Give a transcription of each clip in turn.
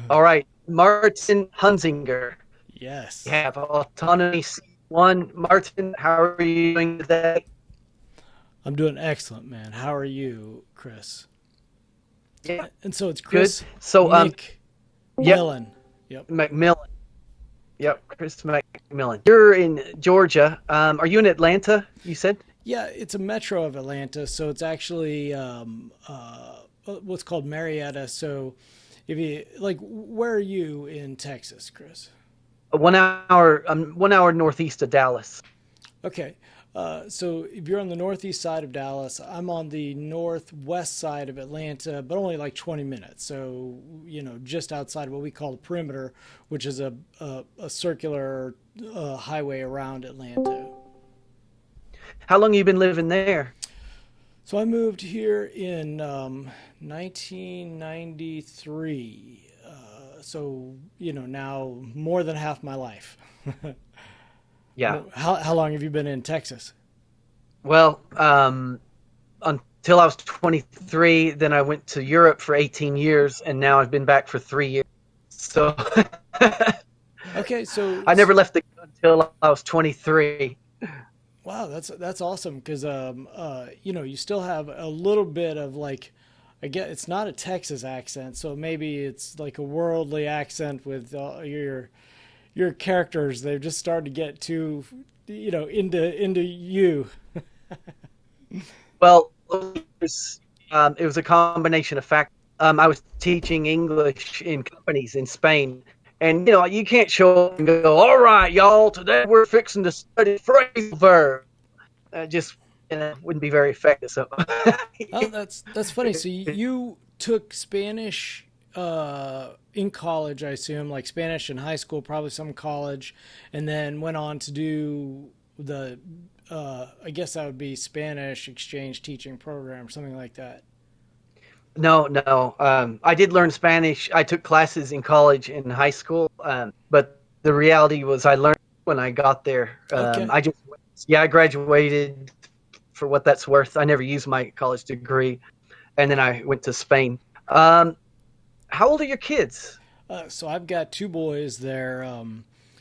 All right, Martin Hunzinger. We Yes, have autonomy C1. Martin, how are you doing today? I'm doing excellent, man. How are you, Chris? Yeah, And so it's good. Chris So, yep, McMillon. Yep. McMillon. Yep, Chris McMillon. You're in Georgia. Are you in Atlanta? You said. Yeah, it's a metro of Atlanta, so it's actually what's called Marietta. So, if you like, where are you in Texas, Chris? 1 hour. 1 hour northeast of Dallas. Okay. So if you're on the northeast side of Dallas, I'm on the northwest side of Atlanta, but only like 20 minutes. So, just outside what we call the perimeter, which is a circular highway around Atlanta. How long have you been living there? So I moved here in 1993. So, now more than half my life. Yeah. How long have you been in Texas? Well, until I was 23, then I went to Europe for 18 years, and now I've been back for 3 years. So Okay, so I never left the until I was 23. wow, that's awesome because you still have a little bit of like, I get it's not a Texas accent, so maybe it's like a worldly accent with your characters. They've just started to get too, into you. Well, it was a combination of factors. I was teaching English in companies in Spain, and you can't show up and go, "All right, y'all, today we're fixing to study phrasal verb." Just wouldn't be very effective. So Oh, that's funny. So you took Spanish in college, I assume, like Spanish in high school, probably some college, and then went on to do the I guess that would be Spanish exchange teaching program, something like that. no, no. I did learn Spanish. I took classes in college and high school, but the reality was I learned when I got there. Okay. I graduated for what that's worth. I never used my college degree, and then I went to Spain. Um, how old are your kids? So I've got two boys. They're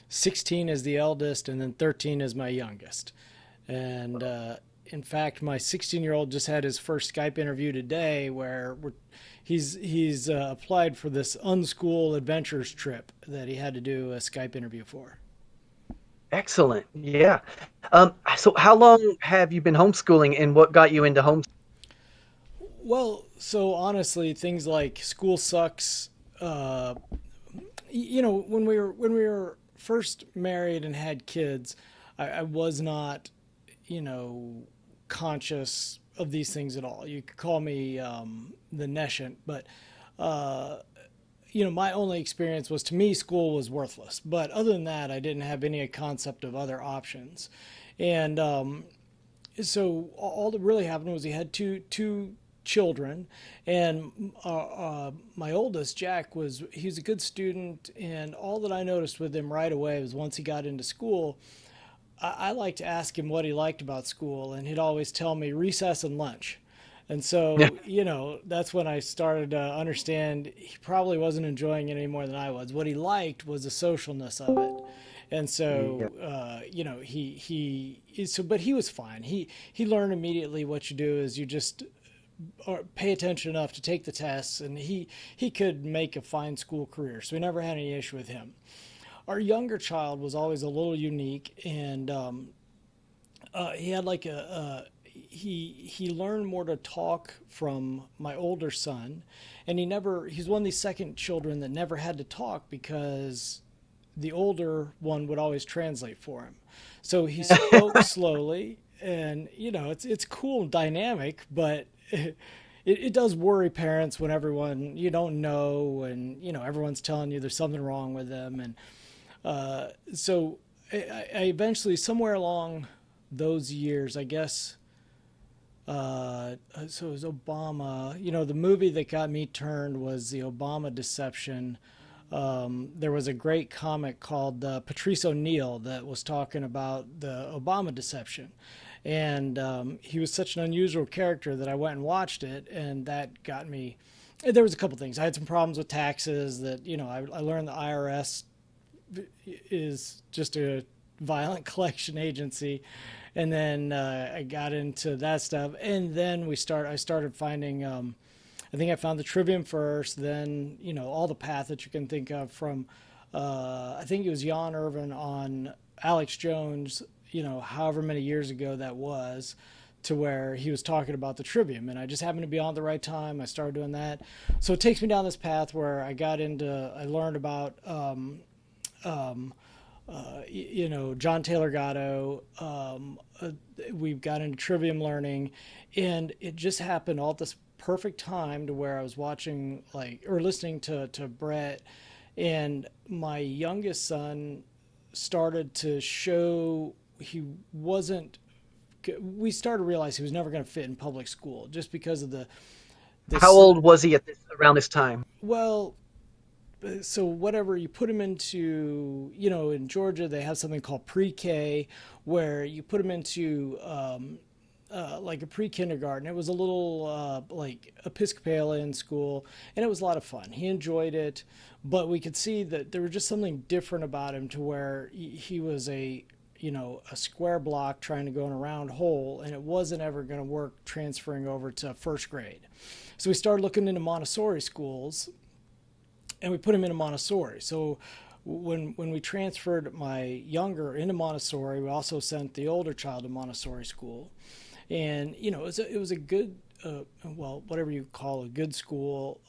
16 is the eldest, and then 13 is my youngest. And in fact, my 16-year-old just had his first Skype interview today, where he's applied for this unschool adventures trip that he had to do a Skype interview for. Excellent. Yeah. So how long have you been homeschooling, and what got you into home? Well, so honestly, things like school sucks. When we were first married and had kids, I was not, you know, conscious of these things at all. You could call me the nescient, but uh, my only experience was, to me, school was worthless. But other than that, I didn't have any concept of other options. And so all that really happened was he had two children, and my oldest Jack he's a good student, and all that I noticed with him right away was once he got into school, I like to ask him what he liked about school, and he'd always tell me recess and lunch. And so, that's when I started to understand he probably wasn't enjoying it any more than I was. What he liked was the socialness of it. And Yeah. so, but he was fine. He learned immediately what you do is you just pay attention enough to take the tests, and he could make a fine school career. So we never had any issue with him. Our younger child was always a little unique, and he had like he learned more to talk from my older son, and he's one of these second children that never had to talk because the older one would always translate for him. So he spoke slowly, and it's cool and dynamic, but it does worry parents when everyone you don't know, and everyone's telling you there's something wrong with them. And so I eventually, somewhere along those years, I guess. So it was Obama. The movie that got me turned was the Obama Deception. There was a great comic called Patrice O'Neill that was talking about the Obama Deception. And he was such an unusual character that I went and watched it, and that got me There was a couple things. I had some problems with taxes that, I learned the IRS is just a violent collection agency. And then I got into that stuff. And then I started finding, I think I found the Trivium first, then, all the path that you can think of from, I think it was Jan Irvin on Alex Jones, however many years ago that was, to where he was talking about the Trivium. And I just happened to be on at the right time. I started doing that. So it takes me down this path where I learned about, um, John Taylor Gatto. We've got into Trivium learning, and it just happened all at this perfect time to where I was watching or listening to Brett, and my youngest son started to show he wasn't. We started to realize he was never going to fit in public school just because of How this. old was he around this time? Well, so whatever you put him into, in Georgia they have something called pre-K, where you put him into like a pre-kindergarten. It was a little like Episcopalian school, and it was a lot of fun. He enjoyed it, but we could see that there was just something different about him to where he was a square block trying to go in a round hole, and it wasn't ever going to work transferring over to first grade. So we started looking into Montessori schools, and we put him in a Montessori. So when we transferred my younger into Montessori, we also sent the older child to Montessori school, and it was a good. Well, whatever you call a good school,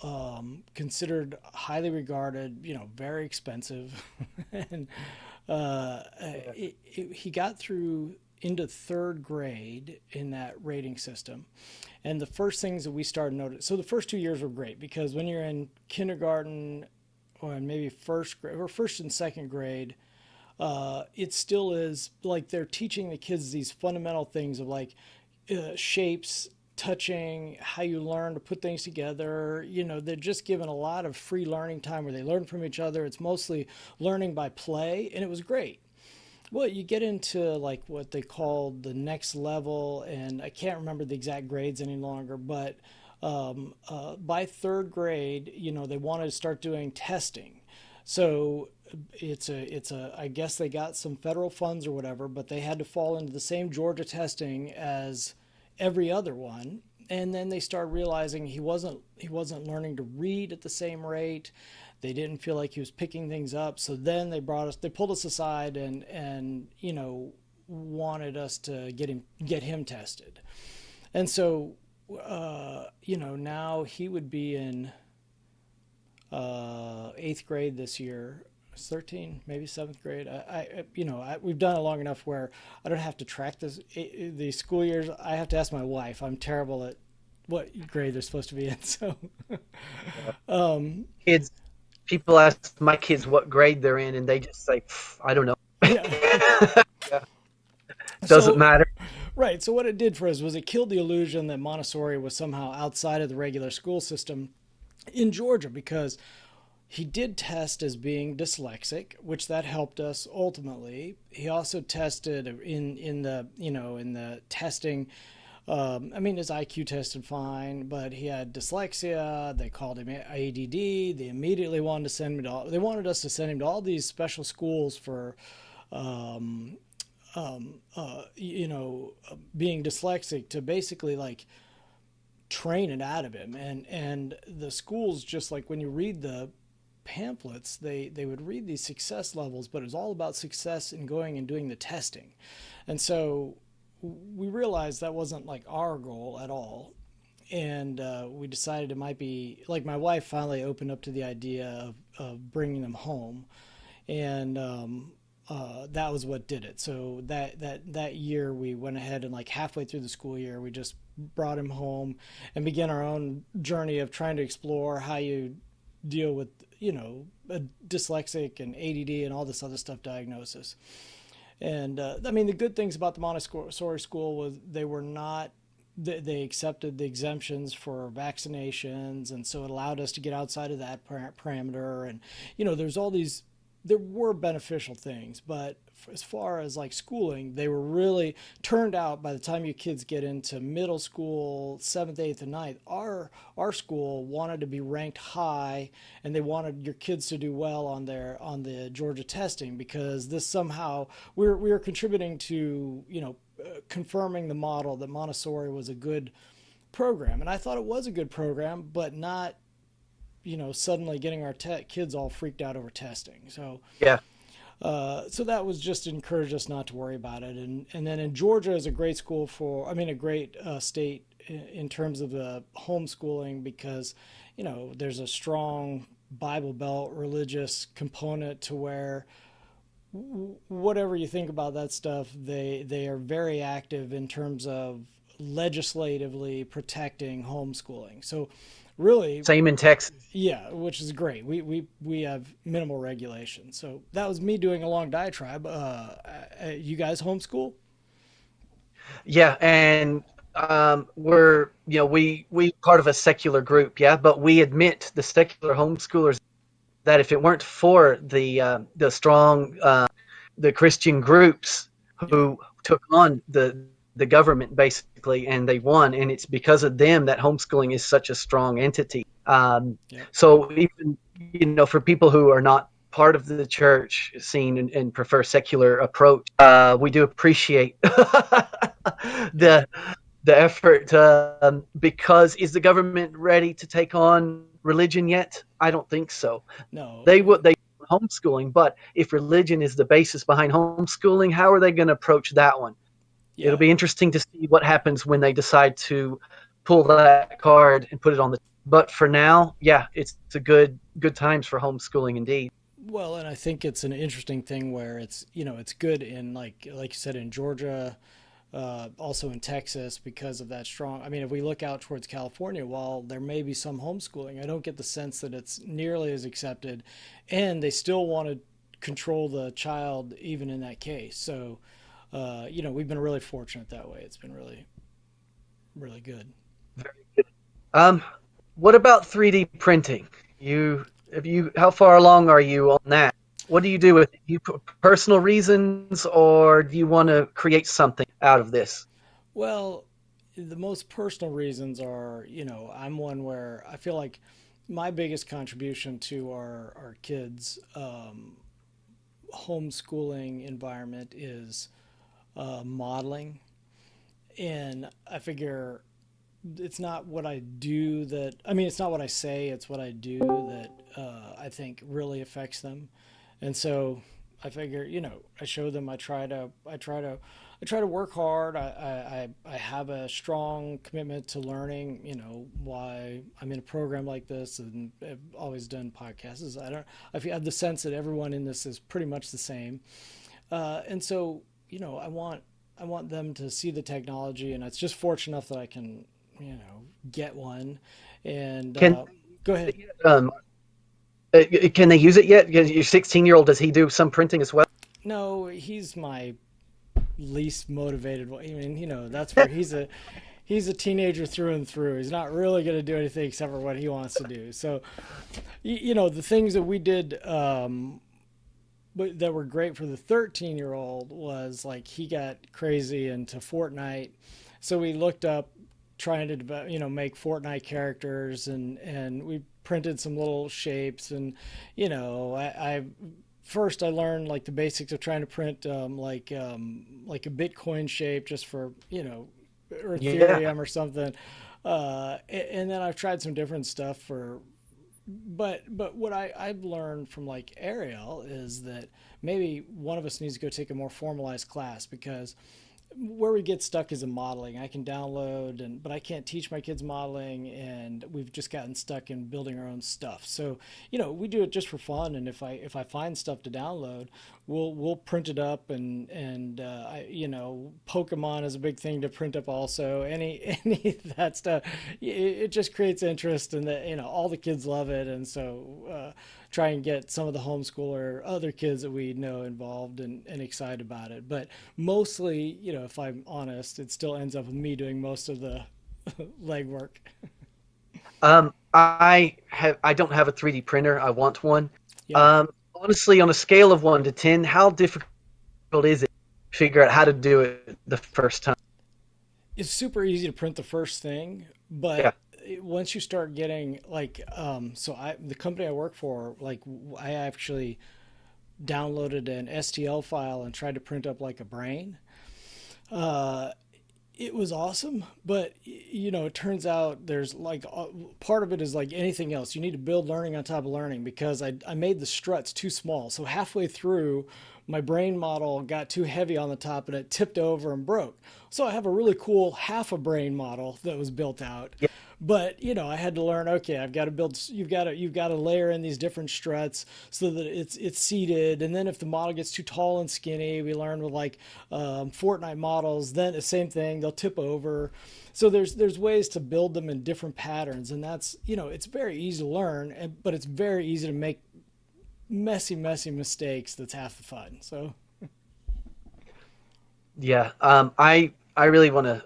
considered highly regarded, very expensive, and he got through into third grade in that rating system. And the first things that we started noticing, so the first 2 years were great because when you're in kindergarten or maybe first grade or first and second grade, it still is like they're teaching the kids these fundamental things of shapes, touching, how you learn to put things together. They're just given a lot of free learning time where they learn from each other. It's mostly learning by play, and it was great. Well, you get into like what they call the next level, and I can't remember the exact grades any longer, but by third grade, they wanted to start doing testing. So I guess they got some federal funds or whatever, but they had to fall into the same Georgia testing as every other one. And then they started realizing he wasn't learning to read at the same rate. They didn't feel like he was picking things up. So then they pulled us aside and wanted us to get him tested. And so now he would be in eighth grade this year. It's 13, maybe seventh grade. We've done it long enough where I don't have to track the school years. I have to ask my wife. I'm terrible at what grade they're supposed to be in. So, um, Kids, people ask my kids what grade they're in, and they just say, "I don't know." yeah. Yeah. Doesn't So, matter. right. So what it did for us was it killed the illusion that Montessori was somehow outside of the regular school system in Georgia, because he did test as being dyslexic, which that helped us ultimately. He also tested in the testing. His IQ tested fine, but he had dyslexia. They called him ADD. They immediately wanted to send me to. They wanted us to send him to all these special schools for, um, being dyslexic, to basically train it out of him. And the schools, just like when you read the pamphlets, they would read these success levels, but it was all about success in going and doing the testing. And so we realized that wasn't like our goal at all. And we decided it might be like, my wife finally opened up to the idea of bringing them home. And that was what did it. So that year we went ahead and halfway through the school year, we just brought him home and began our own journey of trying to explore how you deal with, a dyslexic and ADD and all this other stuff diagnosis. And the good things about the Montessori school was they accepted the exemptions for vaccinations, and so it allowed us to get outside of that parameter. And there's all these there were beneficial things, but as far as like schooling, they were really turned out by the time you kids get into middle school, seventh, eighth, and ninth. Our school wanted to be ranked high, and they wanted your kids to do well on the Georgia testing because this somehow we were contributing to confirming the model that Montessori was a good program, and I thought it was a good program, but not suddenly getting our kids all freaked out over testing. Yeah. So that was just to encourage us not to worry about it. And then in Georgia is a great school a great state in terms of the homeschooling because, there's a strong Bible Belt religious component to where whatever you think about that stuff, they are very active in terms of legislatively protecting homeschooling. So really, Same in Texas. yeah, which is great. We have minimal regulation. So that was me doing a long diatribe. You guys homeschool? Yeah, and we part of a secular group, yeah, but we admit the secular homeschoolers that if it weren't for the strong the Christian groups Yeah, who took on the government basically, and they won, and it's because of them that homeschooling is such a strong entity. yep, So even for people who are not part of the church scene and prefer secular approach, we do appreciate yep. the the effort because is the government ready to take on religion yet? I don't think so. No, They homeschooling, but if religion is the basis behind homeschooling, how are they going to approach that one? It'll yeah. be interesting to see what happens when they decide to pull that card and put it on the. But for now, yeah, it's a good times for homeschooling indeed. Well, and I think it's an interesting thing where it's good in like you said in Georgia, also in Texas because of that strong. I mean, if we look out towards California, while there may be some homeschooling, I don't get the sense that it's nearly as accepted, and they still want to control the child even in that case. So, we've been really fortunate that way. It's been really, really good. Um, what about 3D printing? How far along are you on that? What do you do with it? You personal reasons, or do you want to create something out of this? Well, the most personal reasons are, I'm one where I feel like my biggest contribution to our kids' homeschooling environment is modeling. And I figure it's not what I do it's not what I say, it's what I do that I think really affects them. And so I figure, I show them, I try to work hard. I have a strong commitment to learning, why I'm in a program like this and I've always done podcasts. I have the sense that everyone in this is pretty much the same. And so, I want them to see the technology, and it's just fortunate enough that I can, get one. And Can go ahead. um, can they use it yet? Your 16-year-old, does he do some printing as well? No, he's my least motivated one. I mean, that's where he's a teenager through and through. He's not really going to do anything except for what he wants to do. So, the things that we did but that were great for the 13-year-old was like he got crazy into Fortnite. So we looked up trying to make Fortnite characters and we printed some little shapes and I first I learned like the basics of trying to print like a Bitcoin shape just for or Yeah. Ethereum or something. And then I've tried some different stuff but what I've learned from like Ariel is that maybe one of us needs to go take a more formalized class because where we get stuck is in modeling. I can download but I can't teach my kids modeling, and we've just gotten stuck in building our own stuff. So, we do it just for fun, and if I find stuff to download, we'll print it up and Pokemon is a big thing to print up also. Any of that stuff, it just creates interest, and that all the kids love it, and so try and get some of the homeschooler other kids that we know involved and excited about it. But mostly, if I'm honest, it still ends up with me doing most of the legwork. I don't have a 3D printer. I want one. Yeah. honestly, on a scale of 1 to 10, how difficult is it to figure out how to do it the first time? It's super easy to print the first thing, Yeah. but once you start getting like, so I the company I work for, like I actually downloaded an STL file and tried to print up like a brain. Uh, it was awesome, but it turns out there's like part of it is like anything else. You need to build learning on top of learning because I made the struts too small. So halfway through, my brain model got too heavy on the top and it tipped over and broke. So I have a really cool half a brain model that was built out. Yeah. But I had to learn. Okay, I've got to build. You've got to layer in these different struts so that it's seated. And then if the model gets too tall and skinny, we learn with like Fortnite models. Then the same thing, they'll tip over. So there's ways to build them in different patterns, and that's it's very easy to learn, but it's very easy to make messy mistakes. That's half the fun. So Yeah. I really want to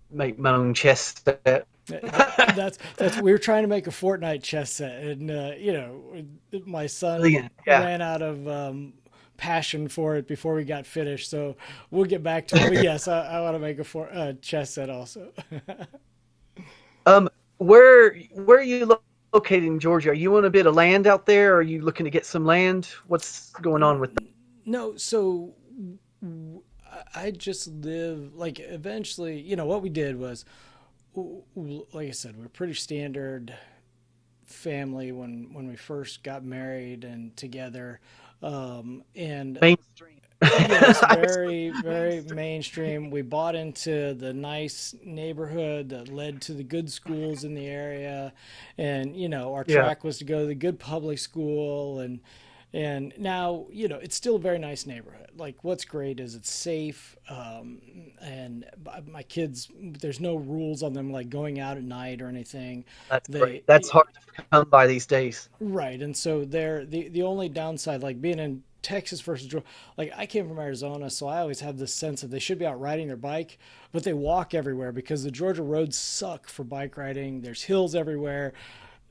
make my own chess set. that's we were trying to make a Fortnite chess set, and my son Brilliant. Yeah. ran out of passion for it before we got finished. So we'll get back to it. But yes, I want to make a chess set also. Um, where are you located in Georgia? Are you on a bit of land out there? Or are you looking to get some land? What's going on with that? No, so I just live like eventually. What we did was, like I said, we're pretty standard family when we first got married and together, and Mainstream. yes, I was very mainstream. mainstream. We bought into the nice neighborhood that led to the good schools in the area, and our Yeah. track was to go to the good public school, and now it's still a very nice neighborhood. Like what's great is it's safe, and my kids, there's no rules on them like going out at night or anything. That's great. They That's hard to come by these days. Right, and so they're the only downside, like being in Texas versus Georgia. Like I came from Arizona, so I always have this sense that they should be out riding their bike, but they walk everywhere because the Georgia roads suck for bike riding. There's hills everywhere.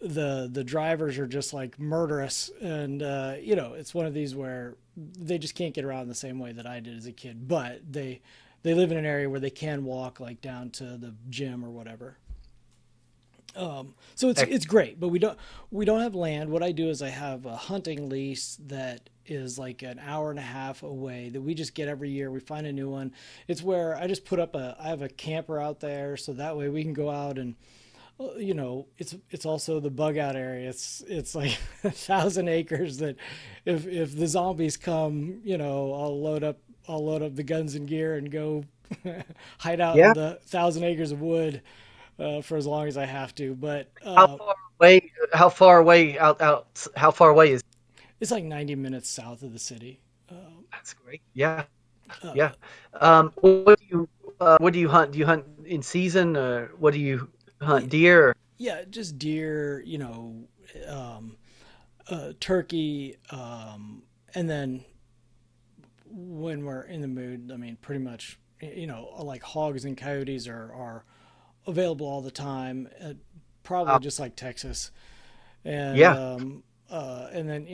The drivers are just like murderous, and it's one of these where they just can't get around the same way that I did as a kid. But they live in an area where they can walk like down to the gym or whatever. So it's great, but we don't have land. What I do is I have a hunting lease that is like an hour and a half away that we just get every year. We find a new one. It's where I just put up I have a camper out there, so that way we can go out and it's also the bug out area. It's like 1,000 acres that if the zombies come, I'll load up the guns and gear and go hide out in Yeah. the 1,000 acres of wood for as long as I have to. But How far away? How far away How far away is? it's like 90 minutes south of the city. Um, That's great. Yeah. uh, Yeah. What do you hunt? Do you hunt in season, or what do you hunt? Deer? Or, yeah, just deer, um, turkey, and then when we're in the mood, I mean, pretty much, like hogs and coyotes are available all the time, probably uh, just like Texas, and yeah. and then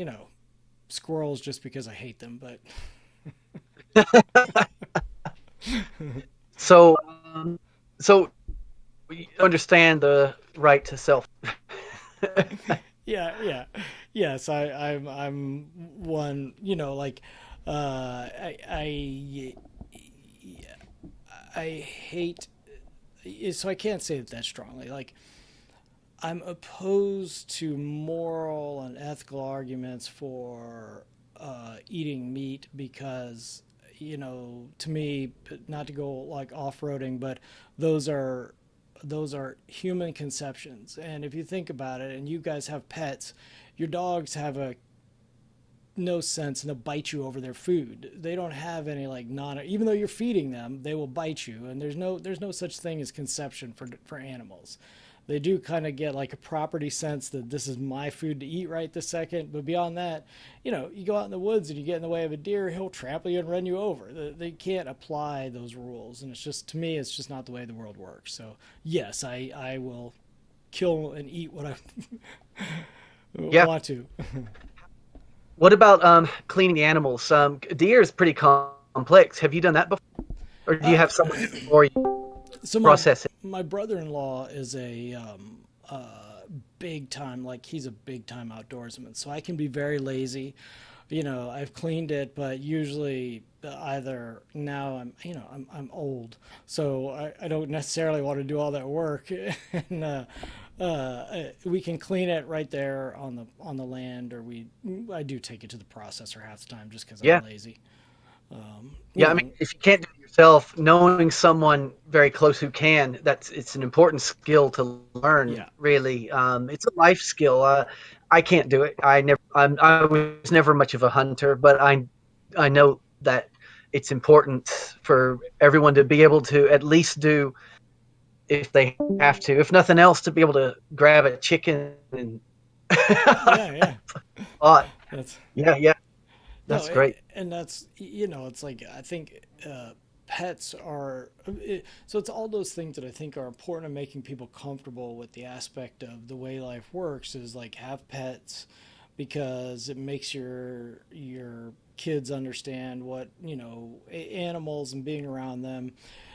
squirrels just because I hate them, but So, so you understand the right to self. yeah, yes, I'm one, like I hate, so I can't say that strongly. Like I'm opposed to moral and ethical arguments for eating meat because, to me, not to go like off-roading, but those are those are human conceptions. And if you think about it, and you guys have pets, your dogs have a no sense and they'll bite you over their food. They don't have any like non, even though you're feeding them, they will bite you. And there's no such thing as conception for animals. They do kind of get like a property sense that this is my food to eat right this second. But beyond that, you go out in the woods and you get in the way of a deer, he'll trample you and run you over. They can't apply those rules. And it's just, to me, it's just not the way the world works. So yes, I will kill and eat what I Yeah. want to. What about cleaning the animals? Deer is pretty complex. Have you done that before, or do you Uh, have someone for you so process it? my brother-in-law is a big time, like he's a big time outdoorsman, so I can be very lazy. I've cleaned it, but usually either now I'm old, so I don't necessarily want to do all that work. And we can clean it right there on the land, or I do take it to the processor half the time just because I'm Yeah, lazy. You yeah. I mean, know, if you can't do it yourself, knowing someone very close who can, it's an important skill to learn. yeah, Really, it's a life skill. I can't do it. I was never much of a hunter, but I know that it's important for everyone to be able to at least do, if they have to, if nothing else, to be able to grab a chicken and yeah, yeah. thought. That's Yeah, yeah, no, that's great. and that's it's like I think pets are so it's all those things that I think are important in making people comfortable with the aspect of the way life works is like have pets because it makes your kids understand what animals and being around them.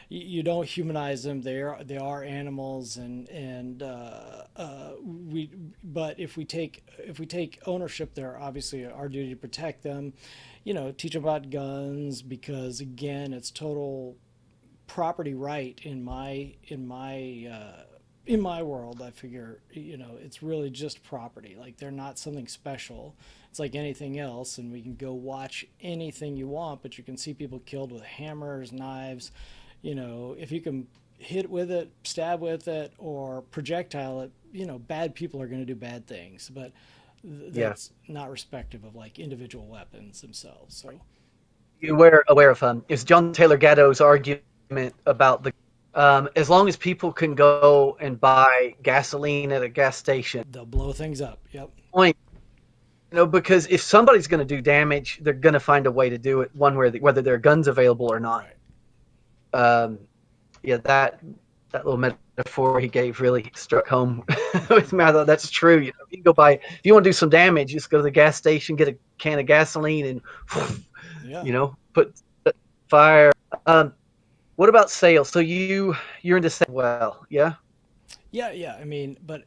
You don't humanize them. They are animals, and we. But if we take ownership, they're obviously our duty to protect them. Teach them about guns because again, it's total property right in my world. I figure it's really just property. Like they're not something special. It's like anything else, and we can go watch anything you want, but you can see people killed with hammers, knives. If you can hit with it, stab with it, or projectile it, bad people are going to do bad things. But Yeah. that's not respective of like individual weapons themselves. So You were aware of is John Taylor Gatto's argument about the as long as people can go and buy gasoline at a gas station, they'll blow things up. Yep. point, because if somebody's going to do damage, they're going to find a way to do it one way, whether there are guns available or not. Right. Um, yeah, that little metaphor he gave really struck home with me. I thought that's true. If you go buy, if you want to do some damage, just go to the gas station, get a can of gasoline, and Yeah. put fire. What about sales? So you're into sales, well, yeah, Yeah, yeah. I mean, but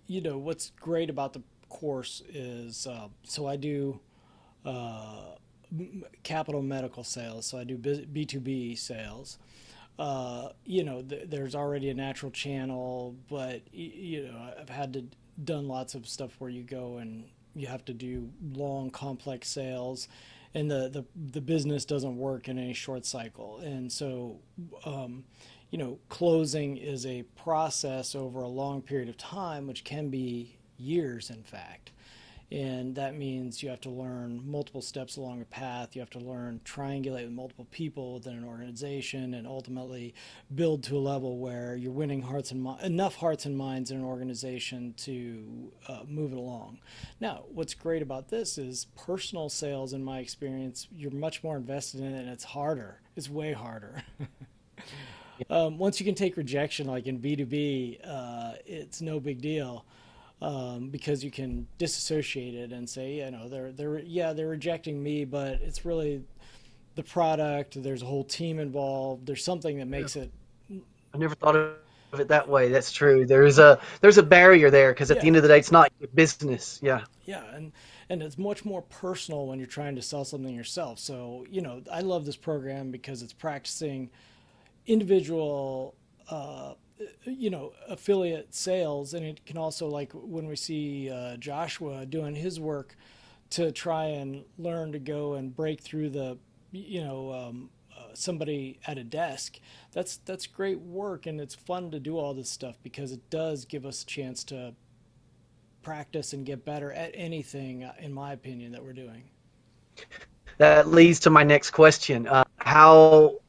what's great about the course is so I do uh, capital medical sales. So I do B2B sales. There's already a natural channel, but I've had to done lots of stuff where you go and you have to do long, complex sales, and the business doesn't work in any short cycle. And so, closing is a process over a long period of time, which can be years, in fact. And that means you have to learn multiple steps along a path. You have to learn triangulate with multiple people within an organization, and ultimately build to a level where you're winning enough hearts and minds in an organization to move it along. Now, what's great about this is personal sales. In my experience, you're much more invested in it, and it's harder. It's way harder. Once you can take rejection, like in B2B, it's no big deal because you can disassociate it and say, they're rejecting me, but it's really the product. There's a whole team involved. There's something that yeah. makes it. I never thought of it that way. That's true. There's a barrier there because at the Yeah, end of the day, it's not your business. Yeah, yeah, and it's much more personal when you're trying to sell something yourself. So I love this program because it's practicing individual affiliate sales, and it can also, like when we see Joshua doing his work to try and learn to go and break through the somebody at a desk. That's great work, and it's fun to do all this stuff because it does give us a chance to practice and get better at anything, in my opinion, that we're doing. that leads to my next question. How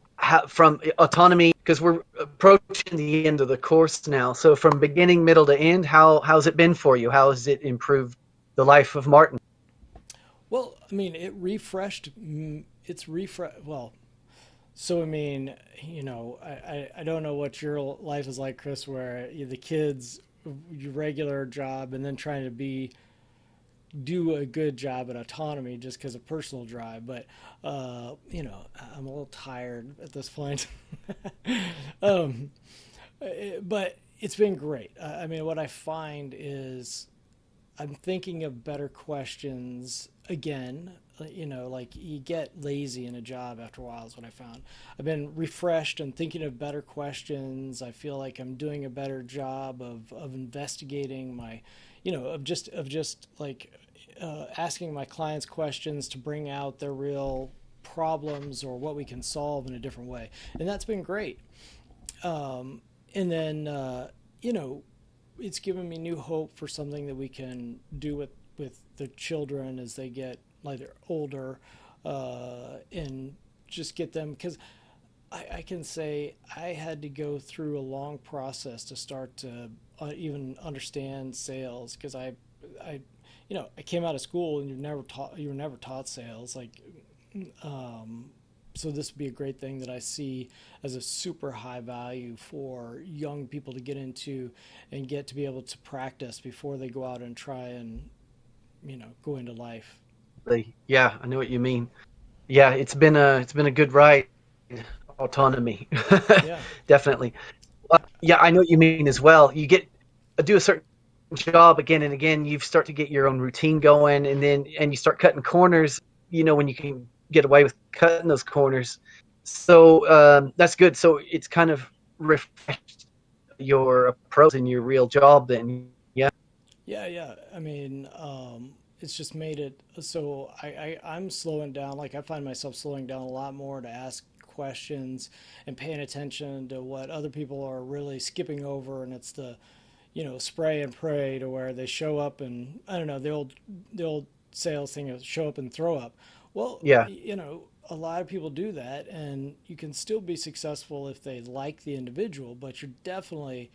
from autonomy, because we're approaching the end of the course now. So from beginning, middle to end, how's it been for you? How has it improved the life of Martin? Well, I mean, it refreshed. It's refresh. Well, so I mean, I don't know what your life is like, Chris, where the kids, your regular job, and then trying to be do a good job at autonomy just because of personal drive. But I'm a little tired at this point. um, but it's been great. I mean, what I find is I'm thinking of better questions again. Like you get lazy in a job after a while, is what I found. I've been refreshed and thinking of better questions. I feel like I'm doing a better job of investigating my, of just like asking my clients questions to bring out their real problems or what we can solve in a different way. And that's been great. And then, you know, it's given me new hope for something that we can do with the children as they get like they're older, and just get them because I can say I had to go through a long process to start to even understand sales because I I came out of school and you were never taught sales like um, so this would be a great thing that I see as a super high value for young people to get into and get to be able to practice before they go out and try and go into life. Yeah, I know what you mean. Yeah, it's been a good ride. Autonomy, Yeah. definitely. Yeah, I know what you mean as well. You get do a certain job again and again, you start to get your own routine going, and you start cutting corners. When you can get away with cutting those corners. So that's good. So it's kind of refreshed your approach in your real job. Then, yeah, Yeah, yeah. I mean, it's just made it so I'm slowing down. Like I find myself slowing down a lot more to ask questions and paying attention to what other people are really skipping over, and it's the spray and pray to where they show up and I don't know the old sales thing of show up and throw up. Well, yeah, a lot of people do that, and you can still be successful if they like the individual, but you're definitely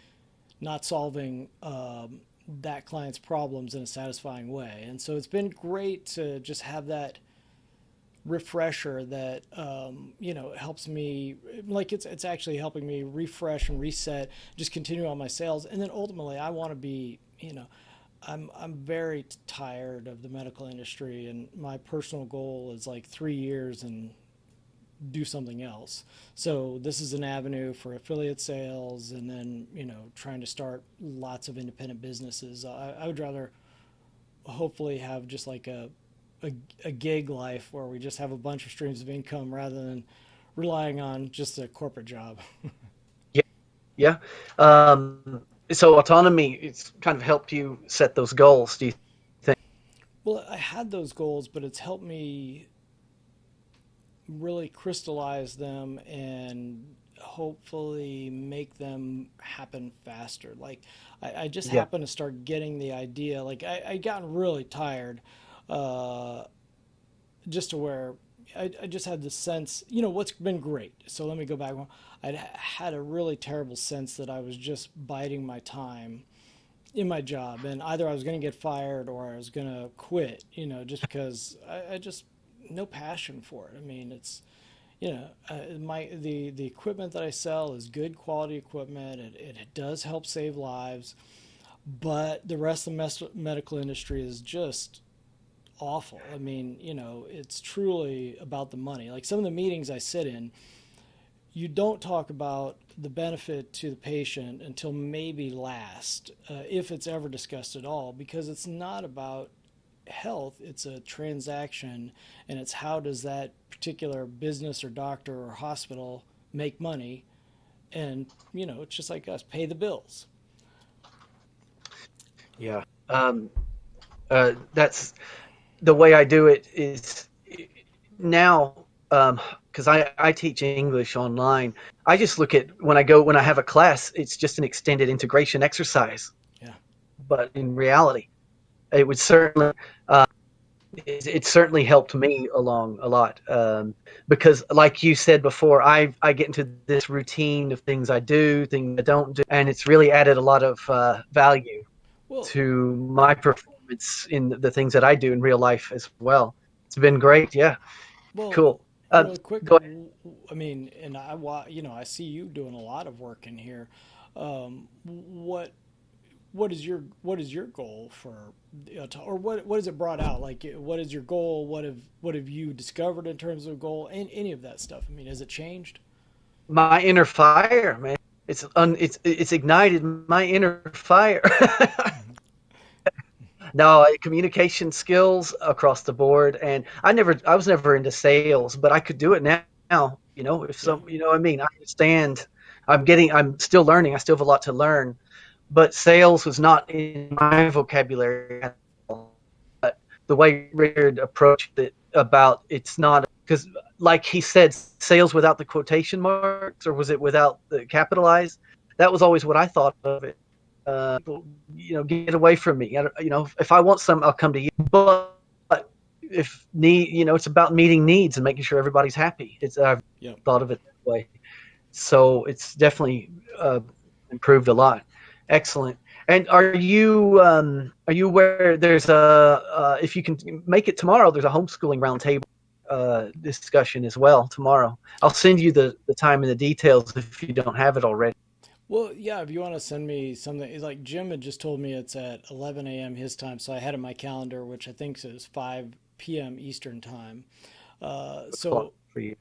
not solving that client's problems in a satisfying way. And so it's been great to just have that refresher that helps me like it's actually helping me refresh and reset, just continue on my sales. And then ultimately I want to be I'm very tired of the medical industry, and my personal goal is like 3 years and do something else. So this is an avenue for affiliate sales, and then trying to start lots of independent businesses. I would rather hopefully have just like a a gig life where we just have a bunch of streams of income rather than relying on just a corporate job. yeah, yeah. So autonomy, it's kind of helped you set those goals. Do you think? Well, I had those goals, but it's helped me really crystallize them and hopefully make them happen faster. Like I just Yeah, happened to start getting the idea. Like I gotten really tired, uh, just to where I just had the sense, what's been great. So let me go back. I had a really terrible sense that I was just biding my time in my job, and either I was going to get fired or I was going to quit, just because I just no passion for it. I mean, it's the equipment that I sell is good quality equipment. It does help save lives, but the rest of the medical industry is just awful. I mean, it's truly about the money. Like some of the meetings I sit in, you don't talk about the benefit to the patient until maybe last, if it's ever discussed at all, because it's not about health, it's a transaction, and it's how does that particular business or doctor or hospital make money. And it's just like us, pay the bills. yeah. That's the way I do it is now, because I teach English online. I just look at when I have a class, it's just an extended integration exercise. Yeah. But in reality, it would certainly uh, it certainly helped me along a lot, because, like you said before, I get into this routine of things I do, things I don't do, and it's really added a lot of value Well, to my performance in the things that I do in real life as well. It's been great. Yeah, well, cool. really quick. Go ahead. I mean, and I see you doing a lot of work in here. What what is your goal for, or what has it brought out? Like, what is your goal? What have you discovered in terms of goal? And any of that stuff. I mean, has it changed? My inner fire, man. It's ignited my inner fire. No, communication skills across the board, and I was never into sales, but I could do it now. If Yeah. some, what I mean. I understand. I'm still learning. I still have a lot to learn, but sales was not in my vocabulary at all. But the way Richard approached it about it's not because, like he said, sales without the quotation marks, or was it without the capitalized? That was always what I thought of it. People, get away from me. If I want some, I'll come to you. But if need, it's about meeting needs and making sure everybody's happy. I've Yeah. thought of it that way. So it's definitely improved a lot. Excellent. And are you aware there's if you can make it tomorrow, there's a homeschooling roundtable discussion as well tomorrow. I'll send you the time and the details if you don't have it already. Well, yeah, if you want to send me something, it's like Jim had just told me it's at 11 a.m. his time, so I had in my calendar, which I think is 5 p.m. Eastern time. O'clock So, for you.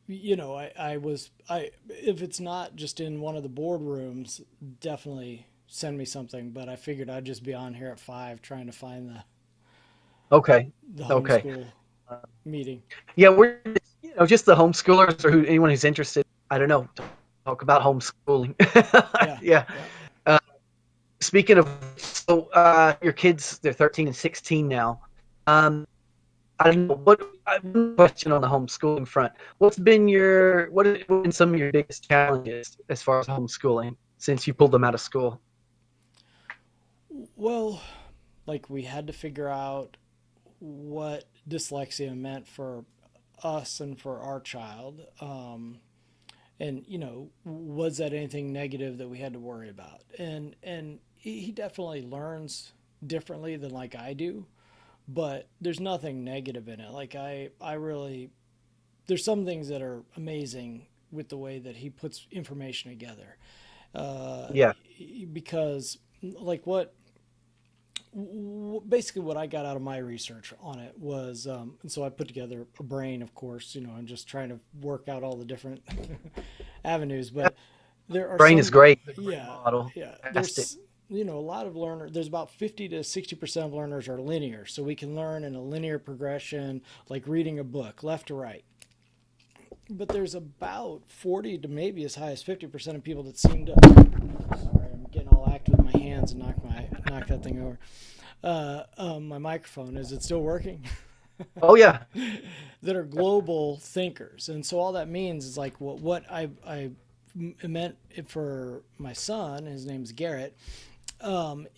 if it's not just in one of the boardrooms, definitely send me something. But I figured I'd just be on here at 5 trying to find Okay. the Okay. homeschool meeting. Yeah, we're just the homeschoolers or anyone who's interested. I don't know. Talk about homeschooling. Yeah, Yeah. yeah. Uh, Speaking of, so your kids, they're 13 and 16 now. Um, I don't know I have one question on the homeschooling front. What have been some of your biggest challenges as far as homeschooling since you pulled them out of school? Well, like we had to figure out what dyslexia meant for us and for our child. And was that anything negative that we had to worry about? And he definitely learns differently than like I do, but there's nothing negative in it. Like I really, there's some things that are amazing with the way that he puts information together. uh, Yeah. because like basically what I got out of my research on it was, and so I put together a brain, of course, and just trying to work out all the different avenues. But there are Brain is some, great. The brain yeah, model. yeah, Fantastic. there's, a lot of learners, there's about 50 to 60% of learners are linear. So we can learn in a linear progression, like reading a book, left to right. But there's about 40 to maybe as high as 50% of people that seem to, sorry, I'm getting all active with my hands and knock that thing over. My microphone, is it still working? Oh yeah. That are global thinkers. And so all that means is like what I meant for my son, his name's Garrett,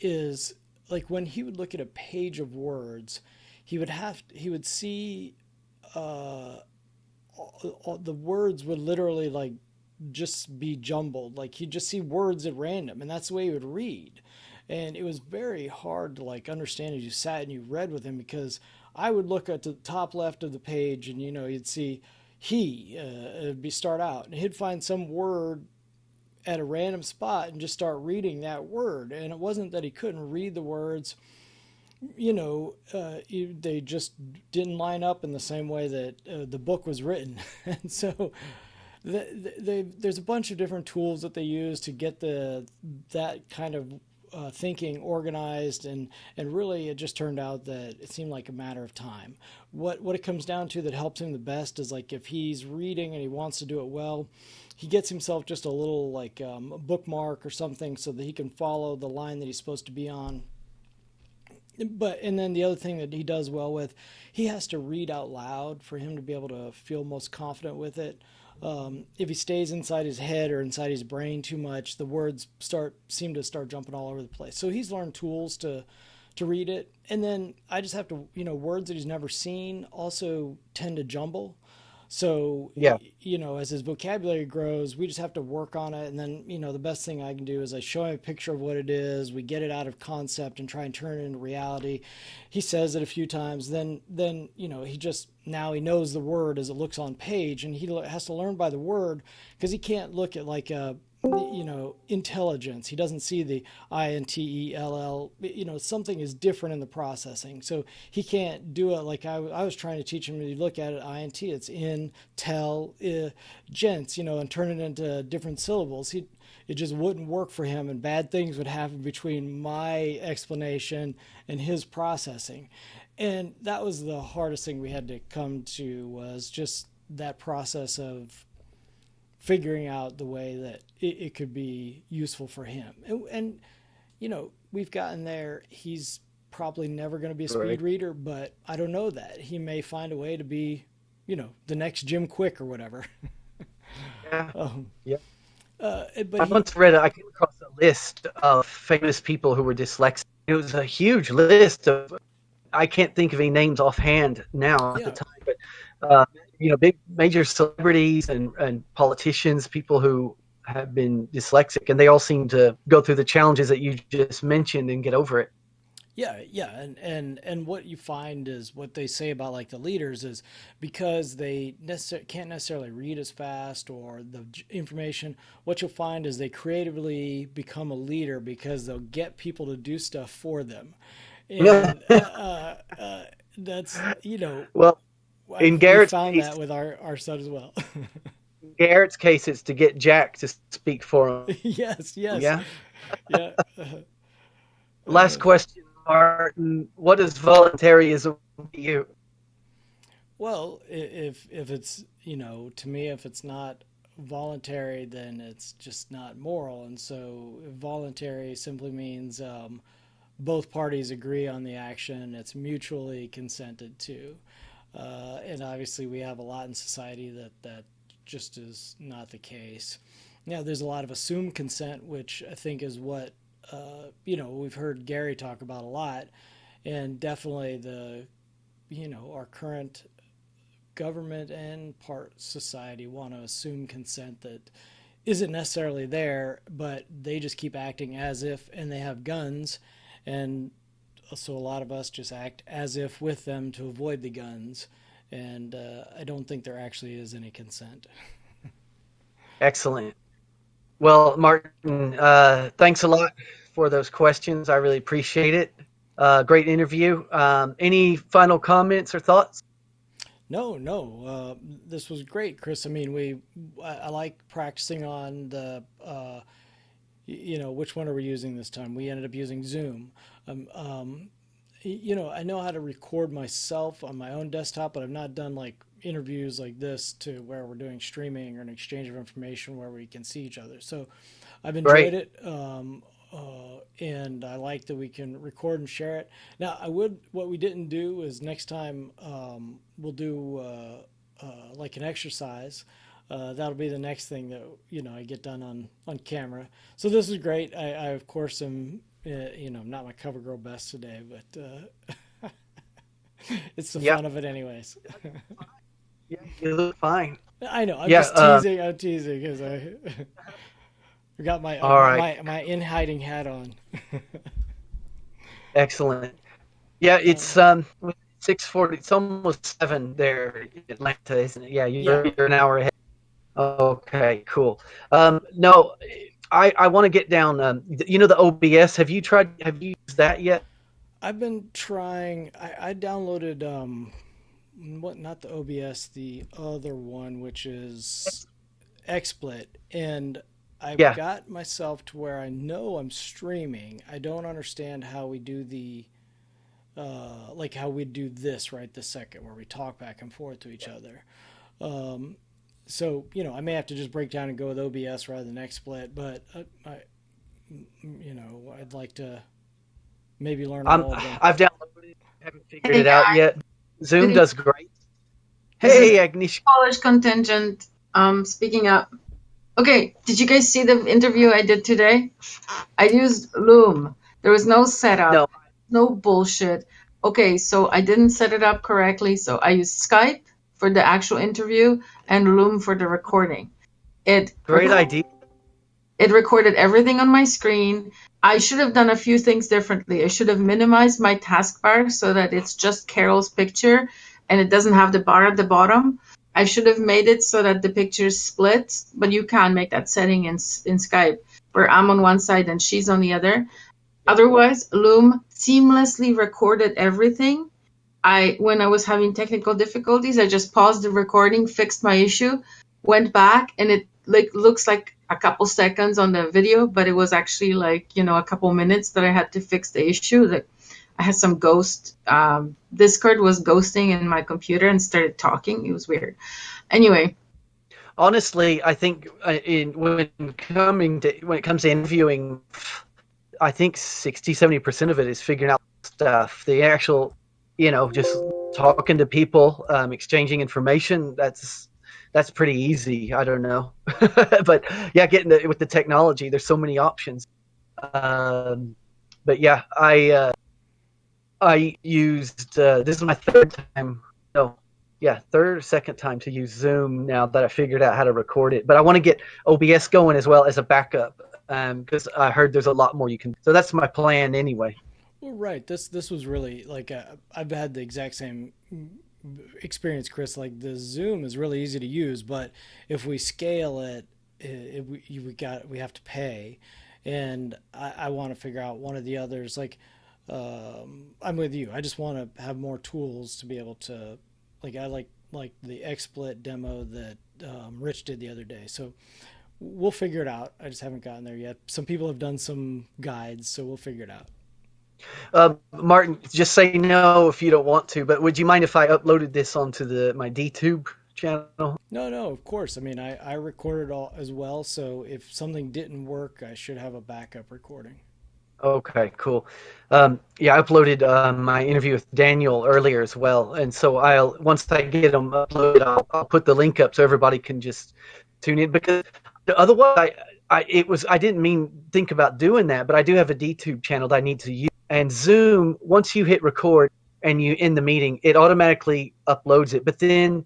is like when he would look at a page of words, he would see the words would literally like just be jumbled. Like he'd just see words at random, and that's the way he would read. And it was very hard to like understand as you sat and you read with him, because I would look at the top left of the page and you'd see he, it'd be start out and he'd find some word at a random spot and just start reading that word. And it wasn't that he couldn't read the words, they just didn't line up in the same way that the book was written. And so there's a bunch of different tools that they use to get that kind of thinking organized, and really it just turned out that it seemed like a matter of time. What it comes down to that helps him the best is like if he's reading and he wants to do it well, he gets himself just a little like bookmark or something so that he can follow the line that he's supposed to be on. And then the other thing that he does well with, he has to read out loud for him to be able to feel most confident with it. If he stays inside his head or inside his brain too much, the words seem to start jumping all over the place. So he's learned tools to read it. And then I just have to, words that he's never seen also tend to jumble. So, Yeah. as his vocabulary grows, we just have to work on it. And then, the best thing I can do is I show him a picture of what it is. We get it out of concept and try and turn it into reality. He says it a few times. Then now he knows the word as it looks on page, and he has to learn by the word, because he can't look at like intelligence. He doesn't see the INTELL. Something is different in the processing. So he can't do it like I was trying to teach him to look at it. INT, it's in, tell, gents, and turn it into different syllables. It just wouldn't work for him, and bad things would happen between my explanation and his processing. And that was the hardest thing we had to come to, was just that process of figuring out the way that it could be useful for him. We've gotten there. He's probably never going to be a Right. speed reader, but I don't know that. He may find a way to be, the next Jim Quick or whatever. Yeah. um, Yeah. but I he, once read, I came across a list of famous people who were dyslexic. It was a huge list of, I can't think of any names offhand now at the yeah, time, but big major celebrities and politicians, people who have been dyslexic, and they all seem to go through the challenges that you just mentioned and get over it. yeah, and what you find is what they say about like the leaders is because they can't necessarily read as fast or the information. What you'll find is they creatively become a leader because they'll get people to do stuff for them, Yeah. and that's Well, in we Garrett's found case, that with our son as well. it's to get Jack to speak for Yes, him. yes, Yeah. yeah. Last Uh, question, Martin. What does voluntarism to you? Well, if it's to me, if it's not voluntary, then it's just not moral. And so, voluntary simply means both parties agree on the action. It's mutually consented to, and obviously, we have a lot in society that just is not the case. Now, there's a lot of assumed consent, which I think is what we've heard Gary talk about a lot, and definitely our current government and part society want to assume consent that isn't necessarily there, but they just keep acting as if, and they have guns, and so a lot of us just act as if with them to avoid the guns, and I don't think there actually is any consent. Excellent. Well, Martin, thanks a lot for those questions. I really appreciate it. Great interview. Any final comments or thoughts? No, no, this was great, Chris. I mean, I like practicing on the which one are we using this time? We ended up using Zoom. Um, um, I know how to record myself on my own desktop, but I've not done like interviews like this to where we're doing streaming or an exchange of information where we can see each other. So I've enjoyed Great. it, and I like that we can record and share it. Now, what we didn't do is next time we'll do like an exercise. That'll be the next thing that I get done on camera. So this is great. I of course am I'm not my cover girl best today, but it's the Yeah. fun of it anyways. Yeah, you look fine. I know. I'm Yeah. just teasing. I'm teasing because I got my All right. my in hiding hat on. Excellent. Yeah, it's um, 6:40. It's almost 7 there in Atlanta, isn't it? Yeah, yeah. you're an hour ahead. Okay, cool. No, I want to get down. The OBS. Have you used that yet? I've been trying. I downloaded not the OBS, the other one, which is XSplit, and I've Yeah, got myself to where I know I'm streaming. I don't understand how we do the like how we do this right this second, where we talk back and forth to each other. Um, so I may have to just break down and go with OBS rather than XSplit, but I'd like to maybe learn I'm. all of them. I've downloaded it. Haven't figured Hey it out guys, yet. Zoom does great. this is Hey, Agnieszka. Polish contingent. Speaking up. Okay, did you guys see the interview I did today? I used Loom. There was no setup, No, no bullshit. Okay, so I didn't set it up correctly, so I used Skype for the actual interview and Loom for the recording. It great idea. it recorded everything on my screen. I should have done a few things differently. I should have minimized my taskbar so that it's just Carol's picture and it doesn't have the bar at the bottom. I should have made it so that the pictures split, but you can make that setting in Skype where I'm on one side and she's on the other. Otherwise, Loom seamlessly recorded everything. When I was having technical difficulties, I just paused the recording, fixed my issue, went back, and it looks like a couple seconds on the video, but it was actually a couple minutes that I had to fix the issue. Like I had some ghost. Discord was ghosting in my computer and started talking. It was weird. Anyway. Honestly, I think when it comes to interviewing, I think 60-70% of it is figuring out stuff. The actual, just talking to people, exchanging information, that's pretty easy. I don't know. But yeah, with the technology, there's so many options. But yeah, I used, this is my third or second time to use Zoom now that I figured out how to record it. But I want to get OBS going as well as a backup, because I heard there's a lot more you can. So that's my plan anyway. Well, right. This was really I've had the exact same experience, Chris. Like the Zoom is really easy to use, but if we scale it, we have to pay, and I want to figure out one of the others. I'm with you. I just want to have more tools to be able to. I like the XSplit demo that Rich did the other day. So we'll figure it out. I just haven't gotten there yet. Some people have done some guides, so we'll figure it out. Martin, just say no if you don't want to, but would you mind if I uploaded this onto my DTube channel? No, of course. I mean, I recorded all as well, so if something didn't work, I should have a backup recording. Okay, cool. Yeah, I uploaded my interview with Daniel earlier as well, and so once I get them uploaded, I'll put the link up so everybody can just tune in. Because otherwise, I didn't think about doing that, but I do have a DTube channel that I need to use. And Zoom, once you hit record and you end the meeting, it automatically uploads it. But then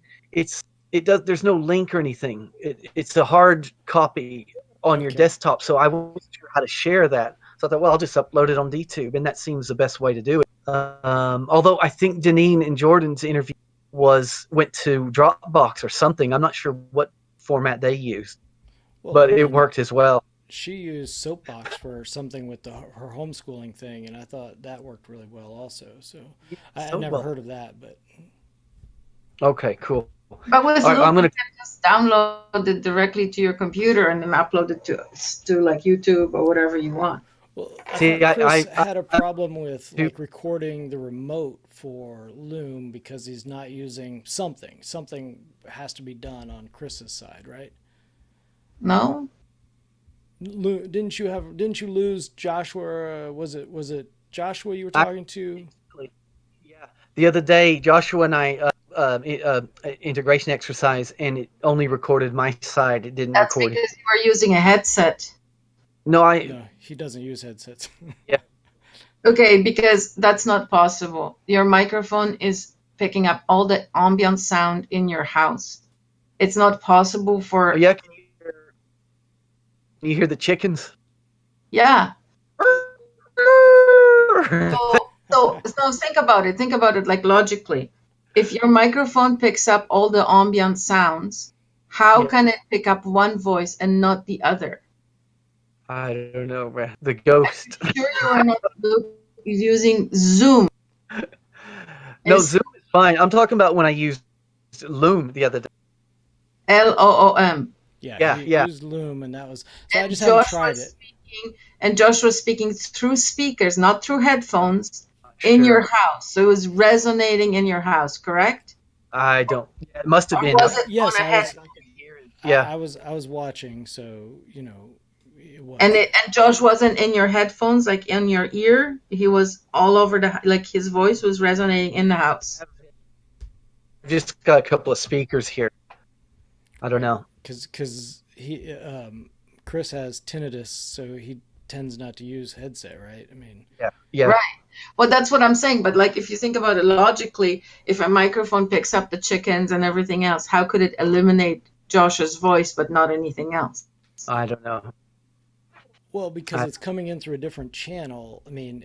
there's no link or anything. It's a hard copy on your desktop, so I wasn't sure how to share that. So I thought, well, I'll just upload it on DTube, and that seems the best way to do it. Although I think Deneen and Jordan's interview went to Dropbox or something. I'm not sure what format they used, but it worked as well. She used Soapbox for something with her homeschooling thing, and I thought that worked really well also. So I had never heard of that, but okay, cool. But with Loom, you can just download it directly to your computer and then upload it to YouTube or whatever you want. Well, I had a problem with recording the remote for Loom because he's not using something. Something has to be done on Chris's side, right? No. Didn't you lose Joshua? Was it Joshua you were talking to? Yeah. The other day, Joshua and I integration exercise, and it only recorded my side. It didn't record. That's because you were using a headset. No, he doesn't use headsets. Yeah. Okay, because that's not possible. Your microphone is picking up all the ambient sound in your house. It's not possible for... Oh, yeah, can you hear the chickens? Yeah. So think about it. Think about it logically. If your microphone picks up all the ambient sounds, how can it pick up one voice and not the other? I don't know, man. The ghost. I'm sure you are not using Zoom. No, Zoom is fine. I'm talking about when I used Loom the other day. Loom. Yeah. He used Loom, and that was. So I just haven't tried it. And Josh was speaking through speakers, not through headphones, in your house. So it was resonating in your house, correct? I don't. It must have been. Yes, I was watching, so it was. And Josh wasn't in your headphones, like in your ear. He was all over his voice was resonating in the house. I've just got a couple of speakers here. I don't know. Because he Chris has tinnitus, so he tends not to use headset, right? I mean, yeah, right. Well, that's what I'm saying. But if you think about it logically, if a microphone picks up the chickens and everything else, how could it eliminate Josh's voice but not anything else? I don't know. Well, because I, it's coming in through a different channel. I mean,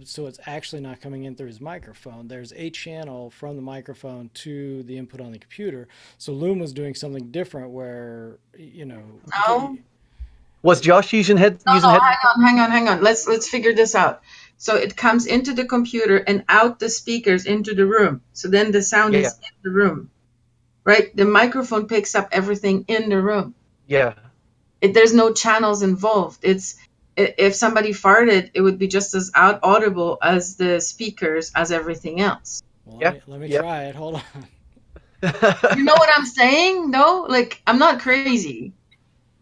so it's actually not coming in through his microphone. There's a channel from the microphone to the input on the computer. So Loom was doing something different where, No, was Josh using no, headphones? hang on. Let's figure this out. So it comes into the computer and out the speakers into the room. So then the sound Yeah, is in the room, right? The microphone picks up everything in the room. yeah. There's no channels involved. If somebody farted, it would be just as audible as the speakers as everything else. well, Yeah. let me Yep. try it. Hold on. You know what I'm saying? No, like I'm not crazy.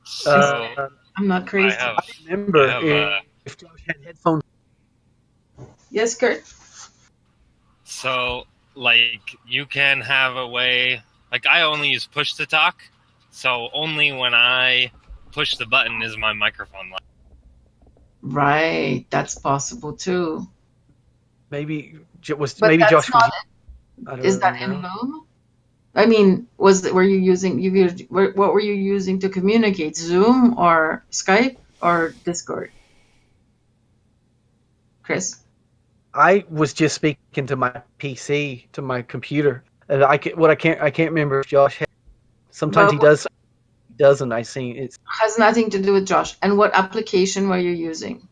So I'm not I crazy. have, I remember I have, if Josh had headphones. Yes, Kurt. so like you can have a way, like I only use push to talk, so only when I push the button is my microphone live. Right, that's possible too. Maybe But that's Josh was. not. I Is don't that in know. Loom? I mean, were you using what were you using to communicate? Zoom or Skype or Discord? Chris? I was just speaking to my PC, to my computer. And I can't remember if Josh had. Sometimes But he does, he doesn't. I see it's has nothing to do with Josh. And what application were you using?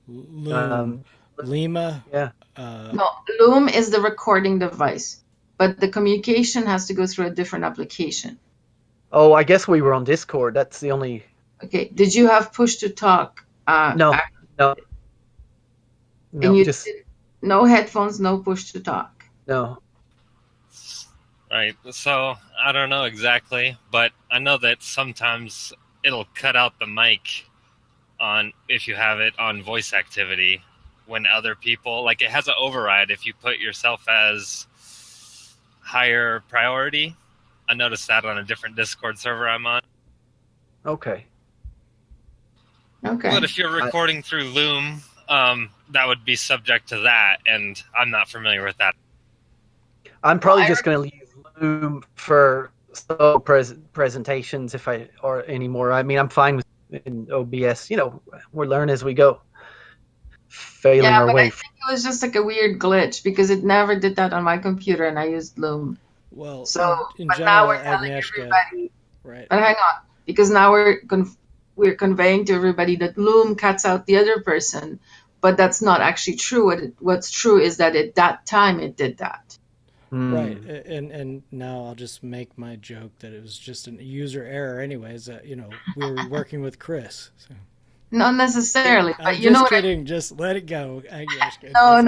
Loom, um Lima. yeah. No, Loom is the recording device, but the communication has to go through a different application. Oh, I guess we were on Discord. That's the only. Okay, did you have push to talk? No, no, And no, you just did no headphones, no push to talk. no. Right. So I don't know exactly, but I know that sometimes it'll cut out the mic on if you have it on voice activity when other people, like it has an override if you put yourself as higher priority. I noticed that on a different Discord server I'm on. Okay. Okay. But if you're recording through Loom, that would be subject to that, and I'm not familiar with that. I'm probably just going to use Loom for solo presentations or anymore. I mean, I'm fine with in OBS. We're learning as we go, failing Yeah, our but I way. think it was just like a weird glitch because it never did that on my computer and I used Loom. Well, So, in but now general, we're telling Agnieszka, everybody. right? But hang on, because now we're conveying to everybody that Loom cuts out the other person, but that's not actually true. What's true is that at that time it did that. Right, and now I'll just make my joke that it was just a user error, anyways. That we were working with Chris. So. Not necessarily, but I'm you know just what? kidding. Just let it go, Agnieszka. No.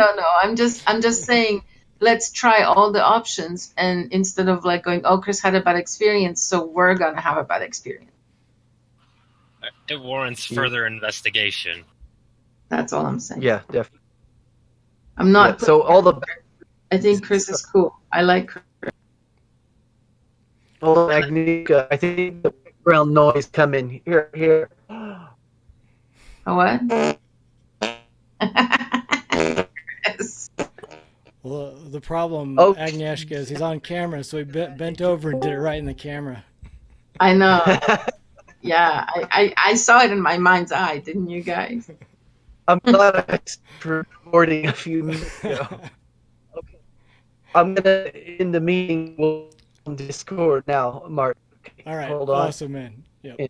I'm just saying. Let's try all the options, and instead of like going, oh, Chris had a bad experience, so we're gonna have a bad experience. It warrants further investigation. That's all I'm saying. Yeah, definitely. I'm not. Yeah, so all the I think Chris is cool. I like Chris. Agnica, I think the background noise coming here. A what? Yes. Well, the problem, Oh. Agnieszka, is he's on camera, so he bent over and did it right in the camera. I know. Yeah, I saw it in my mind's eye, didn't you guys? I'm glad I stopped recording a few minutes ago. Okay. I'm gonna end the meeting on Discord now, Mark. Okay, All right, hold on. awesome, man. Yep.